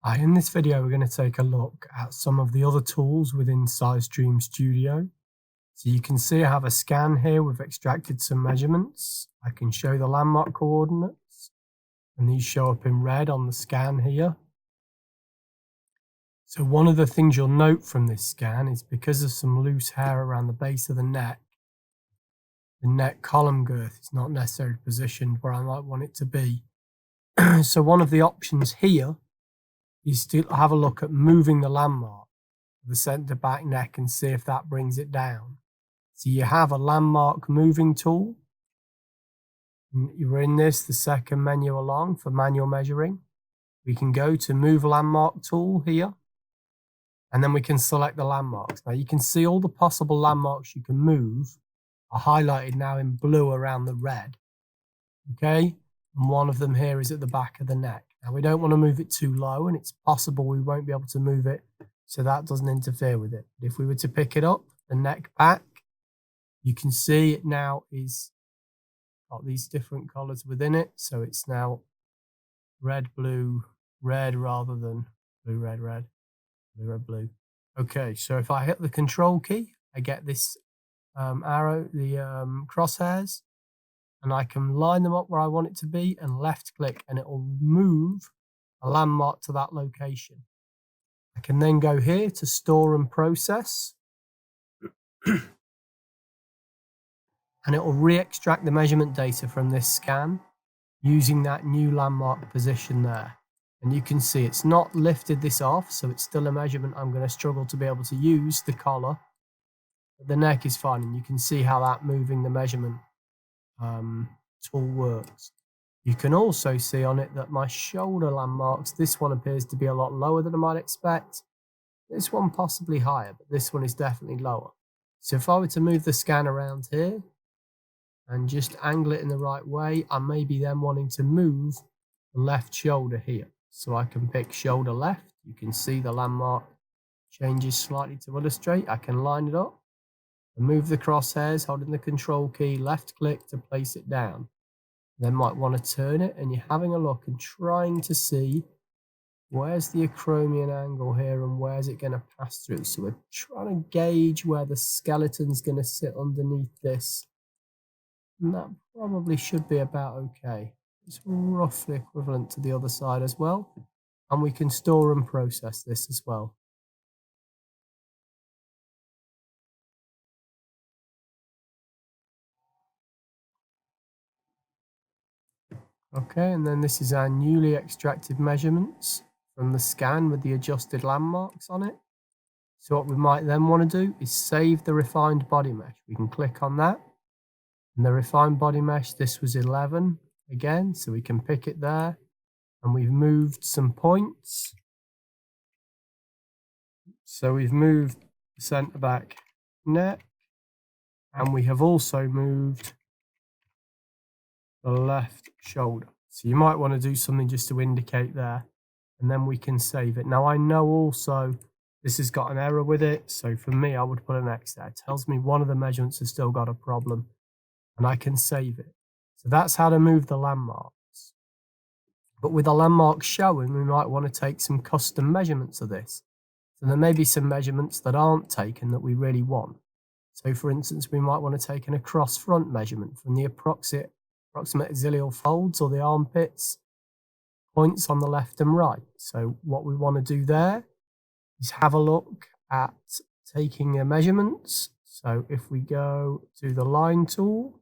In this video, we're going to take a look at some of the other tools within SizeStream Studio. So you can see I have a scan here. We've extracted some measurements. I can show the landmark coordinates, and these show up in red on the scan here. So one of the things you'll note from this scan is because of some loose hair around the base of the neck column girth is not necessarily positioned where I might want it to be. So one of the options here is to have a look at moving the landmark of the centre back neck and see if that brings it down. So you have a landmark moving tool. You're in this, the second menu along for manual measuring. We can go to move landmark tool here, and then we can select the landmarks. Now you can see all the possible landmarks you can move are highlighted now in blue around the red. Okay, and one of them here is at the back of the neck. Now we don't want to move it too low, and it's possible we won't be able to move it so that doesn't interfere with it. But if we were to pick it up, the neck back, you can see it now is got these different colors within it. So it's now red, blue, red rather than blue, red, red, blue, red, blue. Okay, so if I hit the control key, I get this arrow, the crosshairs, and I can line them up where I want it to be and left click, and it will move a landmark to that location. I can then go here to store and process, and it will re-extract the measurement data from this scan using that new landmark position there. And you can see it's not lifted this off, so it's still a measurement I'm going to struggle to be able to use the collar. But the neck is fine, and you can see how that moving the measurement tool works. You can also see on it that my shoulder landmarks, this one appears to be a lot lower than I might expect. This one possibly higher, but this one is definitely lower. So if I were to move the scan around here and just angle it in the right way, I may be then wanting to move the left shoulder here. So I can pick shoulder left. You can see the landmark changes slightly to illustrate. I can line it up and move the crosshairs, holding the control key, left click to place it down. Then might want to turn it, and you're having a look and trying to see where's the acromion angle here and where's it going to pass through. So we're trying to gauge where the skeleton's going to sit underneath this. And that probably should be about okay. It's roughly equivalent to the other side as well. And we can store and process this as well. Okay, and then this is our newly extracted measurements from the scan with the adjusted landmarks on it. So what we might then want to do is save the refined body mesh. We can click on that. And the refined body mesh, this was 11 again, so we can pick it there. And we've moved some points. So we've moved the centre back neck, and we have also moved the left shoulder. So you might want to do something just to indicate there, and then we can save it. Now I know also this has got an error with it, so for me I would put an X there. It tells me one of the measurements has still got a problem, and I can save it. So that's how to move the landmarks. But with the landmarks showing, we might want to take some custom measurements of this. So there may be some measurements that aren't taken that we really want. So for instance, we might want to take an across front measurement from the approximate axial folds or the armpits, points on the left and right. So what we want to do there is have a look at taking the measurements. So if we go to the line tool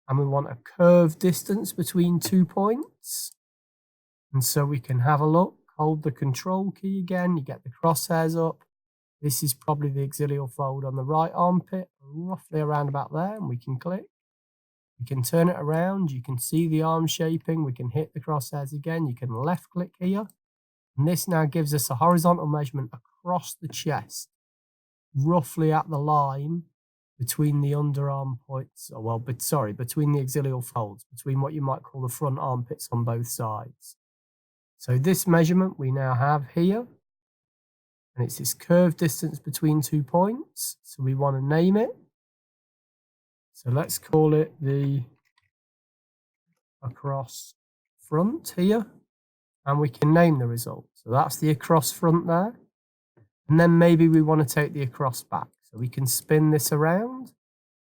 and we want a curved distance between 2 points, and so we can have a look, hold the control key again, you get the crosshairs up. This is probably the axial fold on the right armpit, roughly around about there, and we can click. We can turn it around, you can see the arm shaping, we can hit the crosshairs again, you can left click here, and this now gives us a horizontal measurement across the chest, roughly at the line between the underarm points, between the axial folds, between what you might call the front armpits on both sides. So this measurement we now have here, and it's this curved distance between 2 points, so we want to name it. So let's call it the across front here, and we can name the result. So that's the across front there. And then maybe we want to take the across back. So we can spin this around.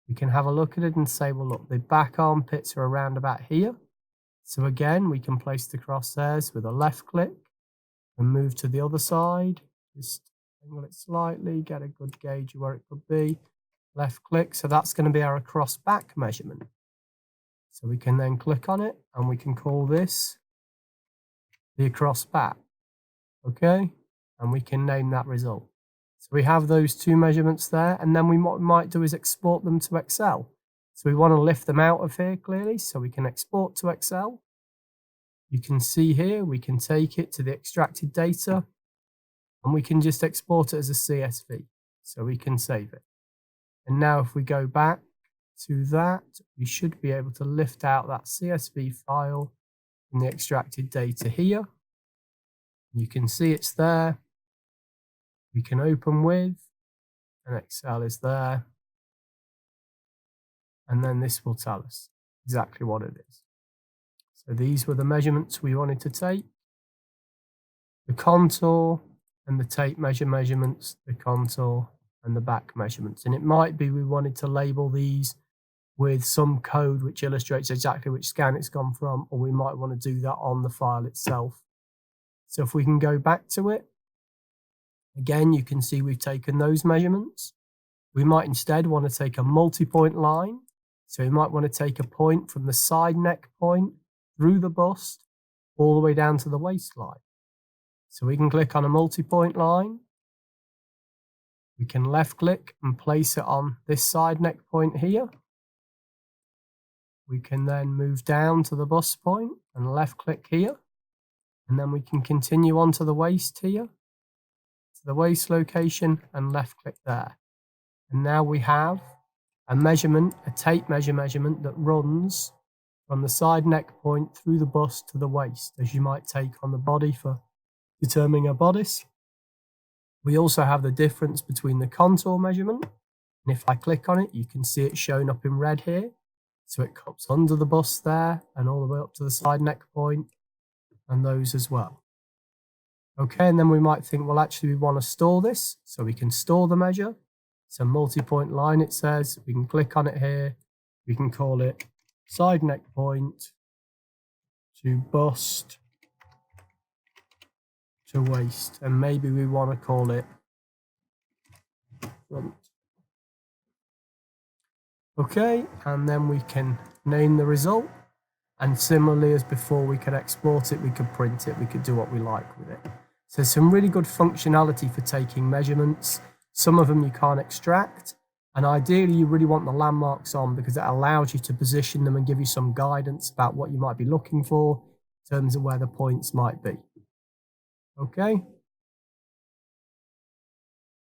We can have a look at it and say, well, look, the back armpits are around about here. So again, we can place the crosshairs with a left click and move to the other side. Just angle it slightly, get a good gauge of where it could be. Left click, so that's going to be our across back measurement. So we can then click on it and we can call this the across back. Okay, and we can name that result. So we have those two measurements there, and then what we might do is export them to Excel. So we want to lift them out of here clearly, so we can export to Excel. You can see here, we can take it to the extracted data, and we can just export it as a CSV. So we can save it. And now if we go back to that, we should be able to lift out that CSV file from the extracted data here. You can see it's there. We can open with, and Excel is there. And then this will tell us exactly what it is. So these were the measurements we wanted to take. The contour and the tape measurements, the contour and the back measurements. And it might be we wanted to label these with some code which illustrates exactly which scan it's gone from, or we might want to do that on the file itself. So if we can go back to it, again, you can see we've taken those measurements. We might instead want to take a multi-point line. So we might want to take a point from the side neck point through the bust all the way down to the waistline. So we can click on a multi-point line. We can left click and place it on this side neck point here. We can then move down to the bust point and left click here. And then we can continue on to the waist here, to the waist location, and left click there. And now we have a measurement, a tape measurement that runs from the side neck point through the bust to the waist, as you might take on the body for determining a bodice. We also have the difference between the contour measurement, and if I click on it, you can see it shown up in red here. So it comes under the bust there and all the way up to the side neck point, and those as well. Okay, and then we might think, well, actually we want to store this, so we can store the measure. It's a multi-point line, it says. We can click on it here. We can call it side neck point to bust to waist, and maybe we want to call it front. Okay, and then we can name the result. And similarly as before, we could export it, we could print it, we could do what we like with it. So there's some really good functionality for taking measurements. Some of them you can't extract, and ideally you really want the landmarks on because it allows you to position them and give you some guidance about what you might be looking for in terms of where the points might be. Okay.